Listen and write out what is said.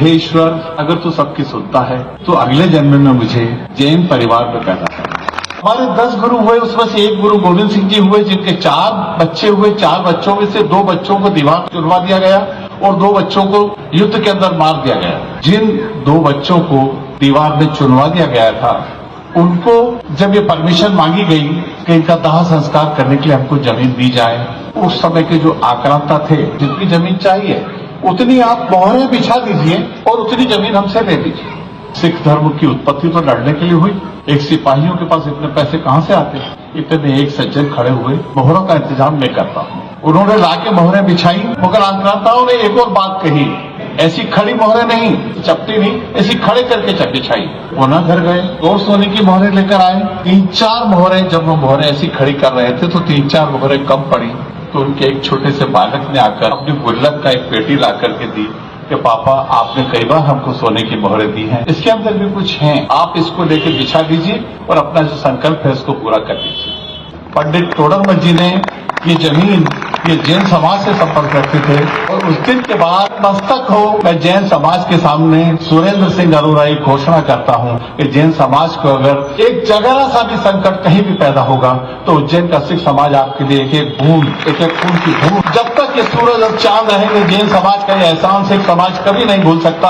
हे ईश्वर, अगर तू सबकी सुनता है तो अगले जन्म में मुझे जैन परिवार में पैदा करना। हमारे 10 गुरु हुए, उसमें से एक गुरु गोविंद सिंह जी हुए, जिनके 4 बच्चे हुए। 4 बच्चों में से 2 बच्चों को दीवार चुनवा दिया गया और 2 बच्चों को युद्ध के अंदर मार दिया गया। जिन 2 बच्चों को दीवार में चुनवा दिया गया था, उनको जब ये परमिशन मांगी गई कि इनका दाह संस्कार करने के लिए हमको जमीन दी जाए, उस समय के जो आक्रांता थे, जितनी जमीन चाहिए उतनी आप मोहरें बिछा दीजिए और उतनी जमीन हमसे ले लीजिए। सिख धर्म की उत्पत्ति तो लड़ने के लिए हुई। एक सिपाहियों के पास इतने पैसे कहां से आते? इतने एक सज्जन खड़े हुए, मोहरों का इंतजाम मैं करता हूं। उन्होंने लाके मोहरें बिछाई, मगर आक्रांताओं ने एक और बात कही, ऐसी खड़ी मोहरें नहीं, चपटी नहीं, ऐसी खड़े करके बिछाई। वो ना घर गए और सोने की मोहरें लेकर आए। 3-4 मोहरें, जब वो मोहरें ऐसी खड़ी कर रहे थे तो 3-4 मोहरें कम पड़ी। तो उनके एक छोटे से बालक ने आकर अपनी गुल्लक का एक पेटी ला करके दी कि पापा, आपने कई बार हमको सोने की मोहरें दी हैं, इसके अंदर भी कुछ है, आप इसको लेकर बिछा दीजिए और अपना जो संकल्प है उसको पूरा कर दीजिए। पंडित तोडरमल जी ने ये जमीन ये जैन समाज से संपर्क रखते थे और उस दिन के बाद मस्तक हो मैं जैन समाज के सामने सुरेंद्र सिंह अनुराई घोषणा करता हूं कि जैन समाज को अगर एक जगह सा भी संकट कहीं भी पैदा होगा तो उज्जैन का सिख समाज आपके लिए एक एक बूंद, एक एक खून की बूंद, जब तक ये सूरज और चांद रहेंगे, जैन समाज का ये एहसान सिख समाज कभी नहीं भूल सकता।